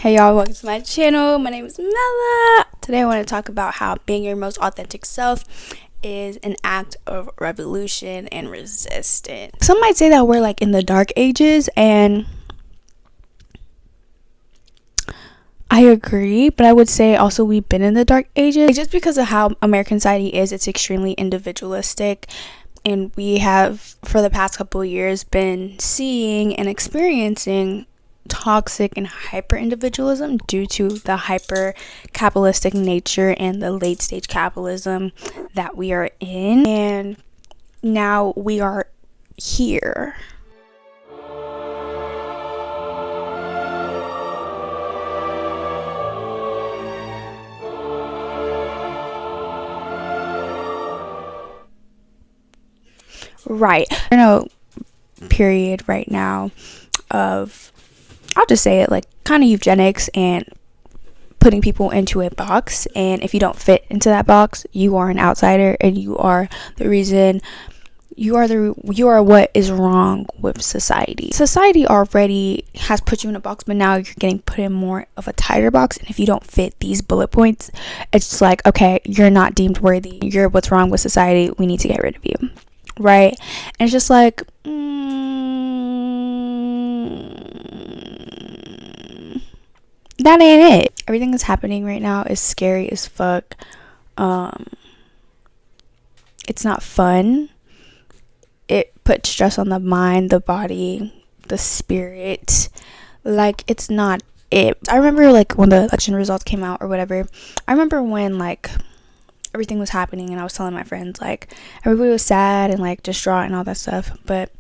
Hey y'all, welcome to my channel. My name is Mella. Today I want to talk about how being your most authentic self is an act of revolution and resistance. Some might say that we're like in the dark ages, and I agree, but I would say also we've been in the dark ages. Just because of how American society is, it's extremely individualistic, and we have for the past couple of years been seeing and experiencing toxic and hyper individualism due to the hyper capitalistic nature and the late stage capitalism that we are in, and now we are here. Right. I know period right now of, I'll just say it, like kind of eugenics and putting people into a box, and if you don't fit into that box, you are an outsider and you are the reason, you are what is wrong with society. Society already has put you in a box, but now you're getting put in more of a tighter box, and if you don't fit these bullet points, it's just like, okay, you're not deemed worthy, you're what's wrong with society, we need to get rid of you, right? And it's just like that ain't it. Everything that's happening right now is scary as fuck. It's not fun. It puts stress on the mind, the body, the spirit. Like, it's not it. I remember like when the election results came out or whatever. I remember when like everything was happening and I was telling my friends, like, everybody was sad and like distraught and all that stuff, but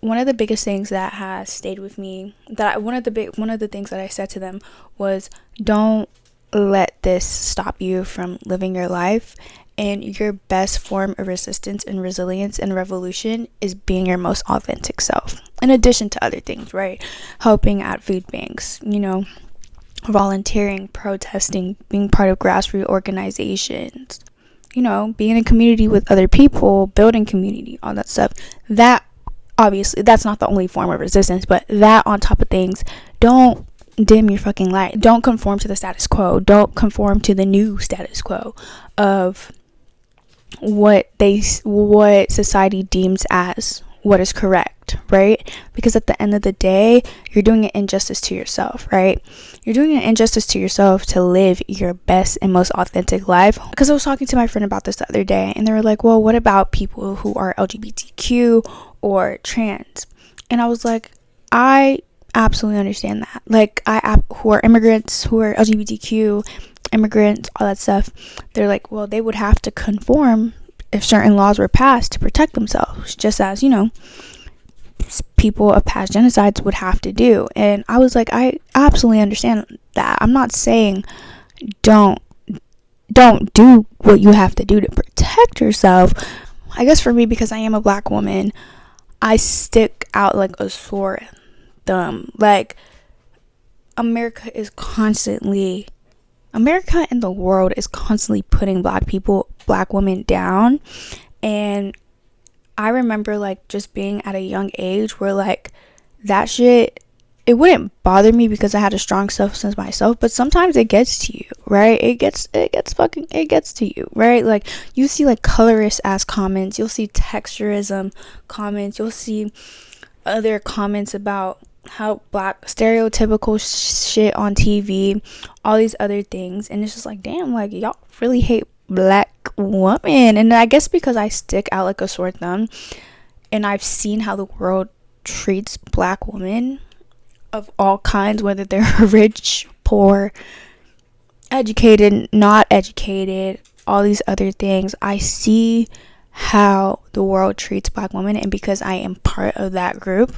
one of the biggest things that has stayed with me, one of the things that I said to them was, don't let this stop you from living your life, and your best form of resistance and resilience and revolution is being your most authentic self, in addition to other things, right? Helping at food banks, volunteering, protesting, being part of grassroots organizations, being in a community with other people, building community, all that stuff. That obviously, that's not the only form of resistance, but that on top of things, don't dim your fucking light. Don't conform to the status quo. Don't conform to the new status quo of what society deems as what is correct, right? Because at the end of the day, you're doing an injustice to yourself, right? You're doing an injustice to yourself to live your best and most authentic life. Because I was talking to my friend about this the other day, and they were like, well, what about people who are LGBTQ or trans? And I was like, I absolutely understand that. Like, who are immigrants, who are LGBTQ immigrants, all that stuff, they're like, well, they would have to conform if certain laws were passed to protect themselves, just as people of past genocides would have to do. And I was like, I absolutely understand that. I'm not saying don't do what you have to do to protect yourself. I guess for me, because I am a black woman, I stick out like a sore thumb. Like, America and the world is constantly putting black women down. And I remember like just being at a young age where like that shit, it wouldn't bother me because I had a strong self-sense myself, but sometimes it gets to you, right? It gets to you, right? Like, you see like colorist ass comments, you'll see texturism comments, you'll see other comments about how black stereotypical shit on TV, all these other things, and it's just like, damn, like, y'all really hate black women. And I guess because I stick out like a sore thumb and I've seen how the world treats black women of all kinds, whether they're rich, poor, educated, not educated, all these other things, I see how the world treats black women. And because I am part of that group,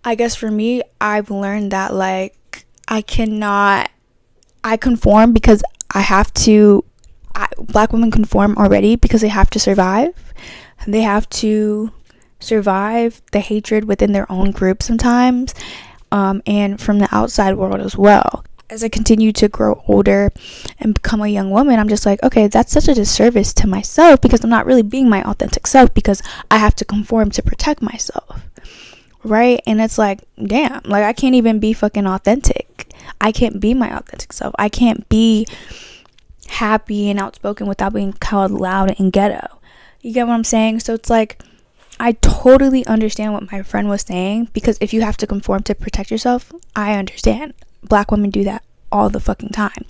I guess for me, I've learned that like I conform because I have to. Black women conform already because they have to survive. They have to survive the hatred within their own group sometimes, and from the outside world as well. As I continue to grow older and become a young woman, I'm just like, okay, that's such a disservice to myself because I'm not really being my authentic self because I have to conform to protect myself. right? And it's like, damn, like I can't even be fucking authentic. I can't be my authentic self. I can't be happy and outspoken without being called loud and ghetto. You get what I'm saying? So it's like, I totally understand what my friend was saying, because if you have to conform to protect yourself, I understand. Black women do that all the fucking time.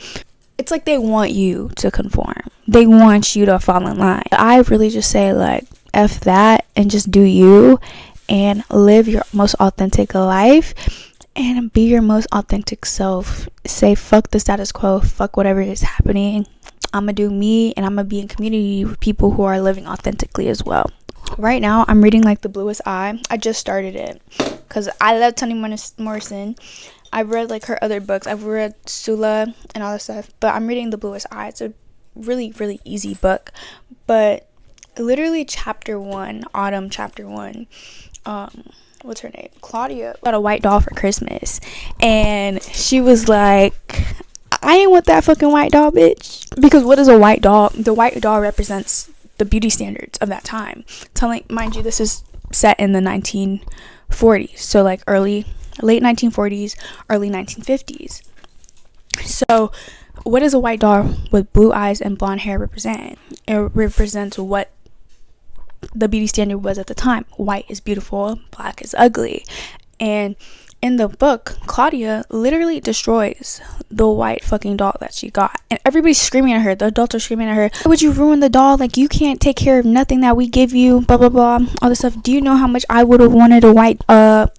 It's like they want you to conform. They want you to fall in line. I really just say, like, F that and just do you and live your most authentic life and be your most authentic self. Say fuck the status quo, fuck whatever is happening. I'm gonna do me, and I'm gonna be in community with people who are living authentically as well. Right now I'm reading like The Bluest Eye. I just started it because I love Toni Morrison. I've read like her other books. I've read Sula and all that stuff, but I'm reading The Bluest Eye. It's a really, really easy book, but literally chapter 1, Autumn chapter 1, what's her name, Claudia, got a white doll for Christmas, and she was like, I ain't want that fucking white doll, bitch. Because what is a white doll? The white doll represents the beauty standards of that time. Telling, mind you, this is set in the 1940s, so like late 1940s, early 1950s. So what does a white doll with blue eyes and blonde hair represent? It represents what the beauty standard was at the time. White is beautiful, black is ugly. And in the book, Claudia literally destroys the white fucking doll that she got, and everybody's screaming at her. The adults are screaming at her, why would you ruin the doll? Like, you can't take care of nothing that we give you, blah blah blah, all this stuff. Do you know how much I would have wanted a white a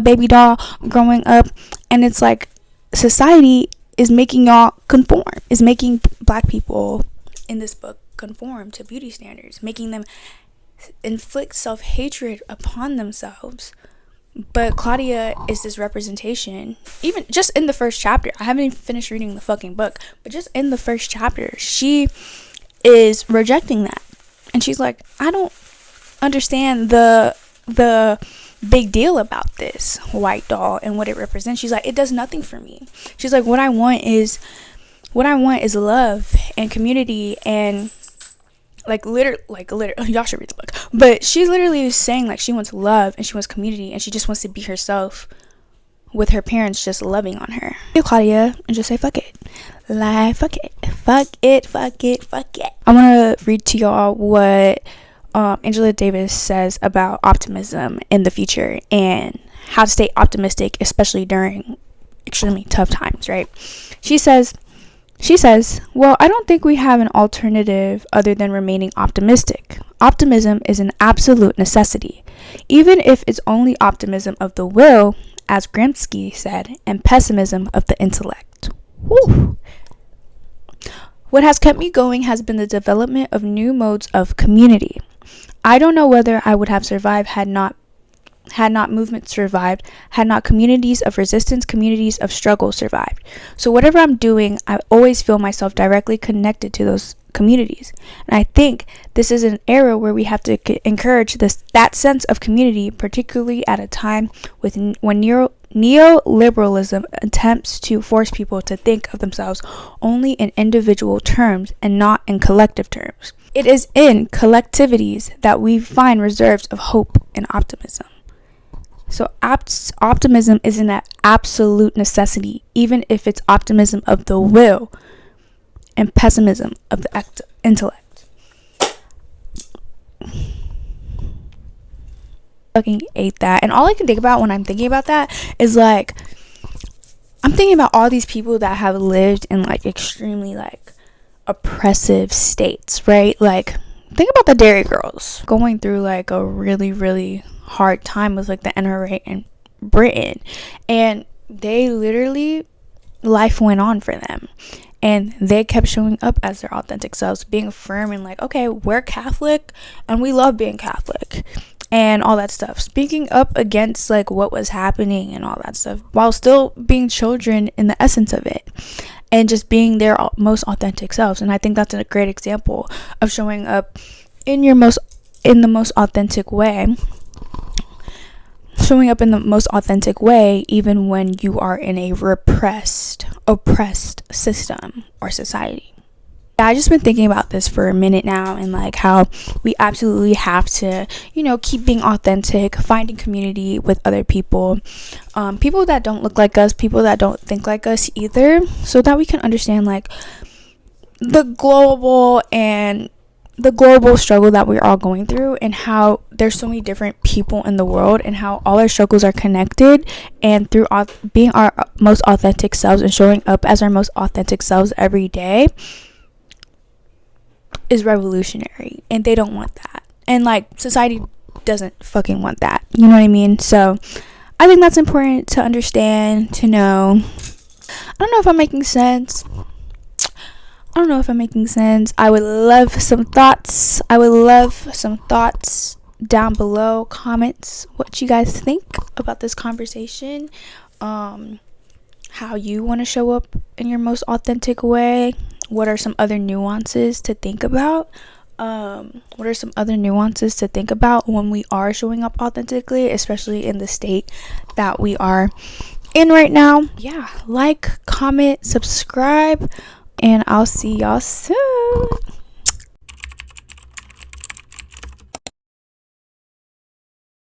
baby doll growing up? And it's like, society is making y'all conform, is making black people in this book conform to beauty standards, making them inflict self-hatred upon themselves. But Claudia is this representation. Even just in the first chapter, I haven't even finished reading the fucking book, but just in the first chapter, she is rejecting that, and she's like, I don't understand the big deal about this white doll and what it represents. She's like, it does nothing for me. She's like, what I want is love and community, and like literally y'all should read the book, but she's literally saying like she wants love and she wants community, and she just wants to be herself with her parents just loving on her. Claudia, and just say fuck it. Like, fuck it. I want to read to y'all what Angela Davis says about optimism in the future and how to stay optimistic, especially during extremely tough times, right? She says, well, I don't think we have an alternative other than remaining optimistic. Optimism is an absolute necessity, even if it's only optimism of the will, as Gramsci said, and pessimism of the intellect. Whew. What has kept me going has been the development of new modes of community. I don't know whether I would have survived had not movements survived, had not communities of resistance, communities of struggle survived. So whatever I'm doing, I always feel myself directly connected to those communities. And I think this is an era where we have to encourage that sense of community, particularly at a time when neoliberalism attempts to force people to think of themselves only in individual terms and not in collective terms. It is in collectivities that we find reserves of hope and optimism. So optimism is an absolute necessity, even if it's optimism of the will and pessimism of the intellect. Fucking ate that. And all I can think about when I'm thinking about that is like, I'm thinking about all these people that have lived in like extremely like oppressive states, right? Like, think about the Dairy Girls going through like a really, really hard time with like the NRA in Britain, and they literally, life went on for them, and they kept showing up as their authentic selves, being firm and like, okay, we're Catholic and we love being Catholic and all that stuff, speaking up against like what was happening and all that stuff, while still being children in the essence of it and just being their most authentic selves. And I think that's a great example of showing up in the most authentic way, even when you are in a oppressed system or society. I just been thinking about this for a minute now, and like how we absolutely have to, you know, keep being authentic, finding community with other people, people that don't look like us, people that don't think like us either, so that we can understand like the global struggle that we're all going through, and how there's so many different people in the world, and how all our struggles are connected. And through being our most authentic selves and showing up as our most authentic selves every day is revolutionary, and they don't want that, and like society doesn't fucking want that, you know what I mean? So I think that's important to understand, to know. I don't know if I'm making sense. I would love some thoughts. Down below. Comments what you guys think about this conversation, how you want to show up in your most authentic way. What are some other nuances to think about? When we are showing up authentically, especially in the state that we are in right now? Yeah, like, comment, subscribe, and I'll see y'all soon.